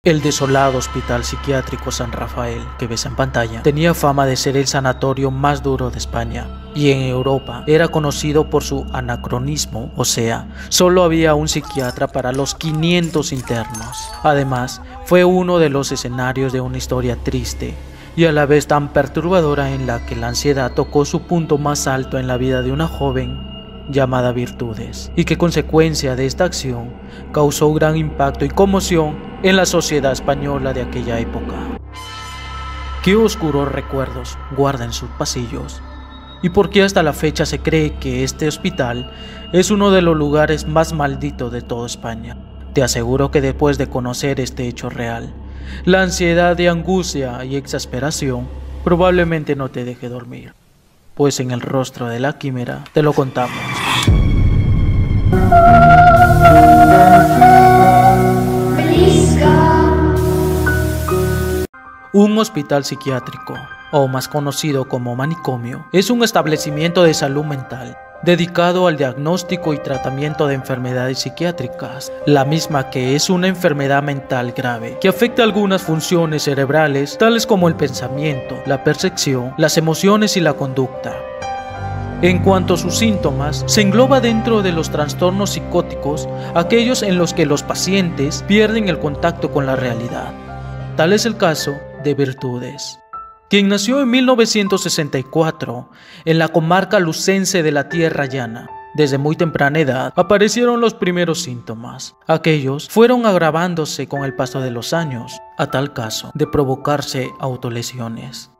El desolado Hospital Psiquiátrico San Rafael, que ves en pantalla, tenía fama de ser el sanatorio más duro de España, y en Europa era conocido por su anacronismo, o sea, solo había un psiquiatra para los 500 internos. Además, fue uno de los escenarios de una historia triste y a la vez tan perturbadora en la que la ansiedad tocó su punto más alto en la vida de una joven llamada Virtudes, y que consecuencia de esta acción causó gran impacto y conmoción en la sociedad española de aquella época. ¿Qué oscuros recuerdos guarda en sus pasillos? ¿Y por qué hasta la fecha se cree que este hospital es uno de los lugares más malditos de toda España? Te aseguro que después de conocer este hecho real, la ansiedad de angustia y exasperación probablemente no te deje dormir, pues en el rostro de la quimera te lo contamos. Un hospital psiquiátrico, o más conocido como manicomio, es un establecimiento de salud mental dedicado al diagnóstico y tratamiento de enfermedades psiquiátricas, la misma que es una enfermedad mental grave que afecta algunas funciones cerebrales tales como el pensamiento, la percepción, las emociones y la conducta. En cuanto a sus síntomas, se engloba dentro de los trastornos psicóticos aquellos en los que los pacientes pierden el contacto con la realidad. Tal es el caso de Virtudes, quien nació en 1964 en la comarca lucense de la Tierra Llana. Desde muy temprana edad aparecieron los primeros síntomas. Aquellos fueron agravándose con el paso de los años, a tal caso de provocarse autolesiones.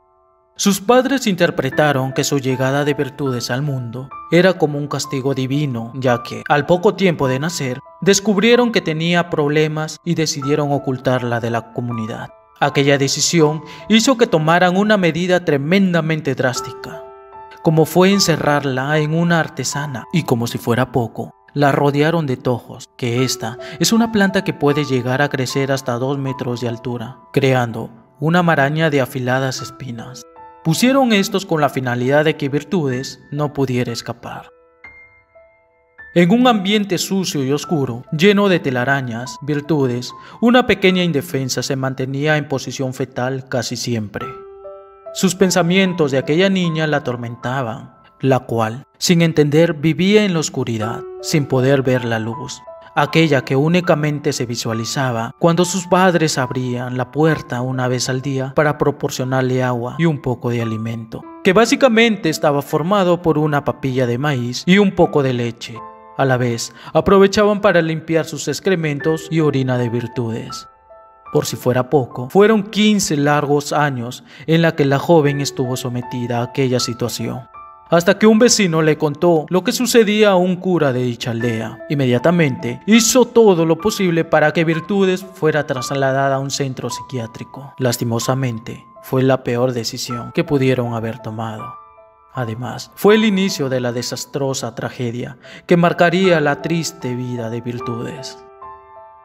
Sus padres interpretaron que su llegada de Virtudes al mundo era como un castigo divino, ya que, al poco tiempo de nacer, descubrieron que tenía problemas y decidieron ocultarla de la comunidad. Aquella decisión hizo que tomaran una medida tremendamente drástica, como fue encerrarla en una artesana, y como si fuera poco, la rodearon de tojos, que esta es una planta que puede llegar a crecer hasta 2 metros de altura, creando una maraña de afiladas espinas. Pusieron estos con la finalidad de que Virtudes no pudiera escapar. En un ambiente sucio y oscuro, lleno de telarañas, Virtudes, una pequeña indefensa, se mantenía en posición fetal casi siempre. Sus pensamientos de aquella niña la atormentaban, la cual, sin entender, vivía en la oscuridad, sin poder ver la luz, aquella que únicamente se visualizaba cuando sus padres abrían la puerta una vez al día para proporcionarle agua y un poco de alimento, que básicamente estaba formado por una papilla de maíz y un poco de leche. A la vez, aprovechaban para limpiar sus excrementos y orina de Virtudes. Por si fuera poco, fueron 15 largos años en la que la joven estuvo sometida a aquella situación, hasta que un vecino le contó lo que sucedía a un cura de dicha aldea. Inmediatamente hizo todo lo posible para que Virtudes fuera trasladada a un centro psiquiátrico. Lastimosamente, fue la peor decisión que pudieron haber tomado. Además, fue el inicio de la desastrosa tragedia que marcaría la triste vida de Virtudes.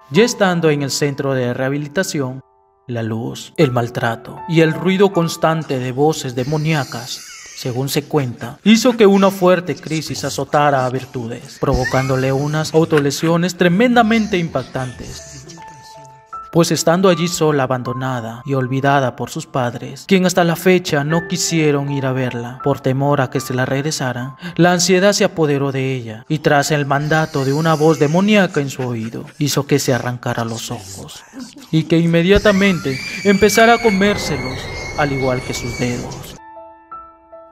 Ya estando en el centro de rehabilitación, la luz, el maltrato y el ruido constante de voces demoníacas, según se cuenta, hizo que una fuerte crisis azotara a Virtudes, provocándole unas autolesiones tremendamente impactantes. Pues estando allí sola, abandonada y olvidada por sus padres, quien hasta la fecha no quisieron ir a verla por temor a que se la regresaran, la ansiedad se apoderó de ella y tras el mandato de una voz demoníaca en su oído, hizo que se arrancara los ojos y que inmediatamente empezara a comérselos, al igual que sus dedos.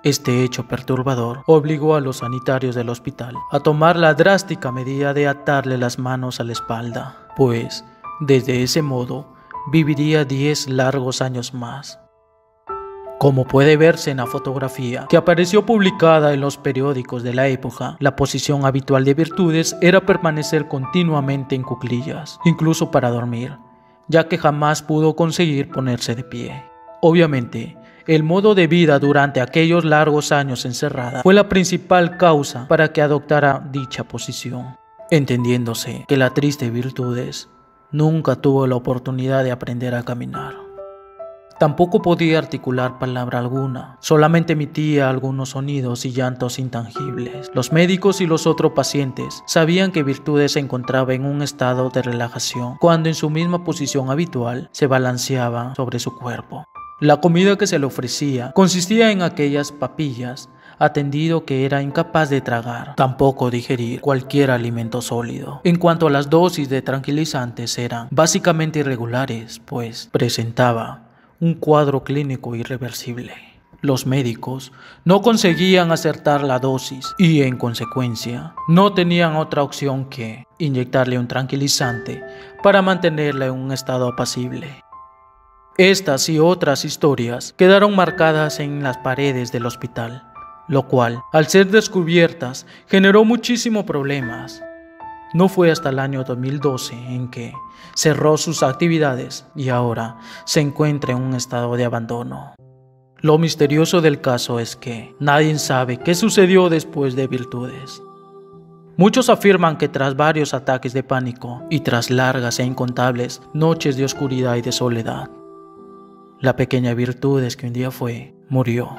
Este hecho perturbador obligó a los sanitarios del hospital a tomar la drástica medida de atarle las manos a la espalda, pues desde ese modo viviría 10 largos años más. Como puede verse en la fotografía que apareció publicada en los periódicos de la época, la posición habitual de Virtudes era permanecer continuamente en cuclillas, incluso para dormir, ya que jamás pudo conseguir ponerse de pie. Obviamente, el modo de vida durante aquellos largos años encerrada fue la principal causa para que adoptara dicha posición, entendiéndose que la triste Virtudes nunca tuvo la oportunidad de aprender a caminar. Tampoco podía articular palabra alguna, solamente emitía algunos sonidos y llantos intangibles. Los médicos y los otros pacientes sabían que Virtudes se encontraba en un estado de relajación, cuando en su misma posición habitual se balanceaba sobre su cuerpo. La comida que se le ofrecía consistía en aquellas papillas, atendido que era incapaz de tragar, tampoco digerir cualquier alimento sólido. En cuanto a las dosis de tranquilizantes eran básicamente irregulares, pues presentaba un cuadro clínico irreversible. Los médicos no conseguían acertar la dosis y, en consecuencia, no tenían otra opción que inyectarle un tranquilizante para mantenerla en un estado apacible. Estas y otras historias quedaron marcadas en las paredes del hospital, lo cual, al ser descubiertas, generó muchísimos problemas. No fue hasta el año 2012 en que cerró sus actividades y ahora se encuentra en un estado de abandono. Lo misterioso del caso es que nadie sabe qué sucedió después de Virtudes. Muchos afirman que tras varios ataques de pánico y tras largas e incontables noches de oscuridad y de soledad, la pequeña Virtudes que un día fue, murió.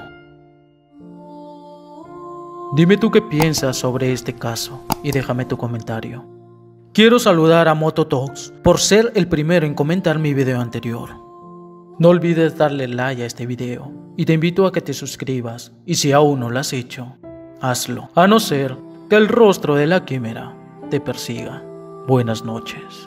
Dime tú qué piensas sobre este caso y déjame tu comentario. Quiero saludar a Mototalks por ser el primero en comentar mi video anterior. No olvides darle like a este video y te invito a que te suscribas, y si aún no lo has hecho, hazlo, a no ser que el rostro de la quimera te persiga. Buenas noches.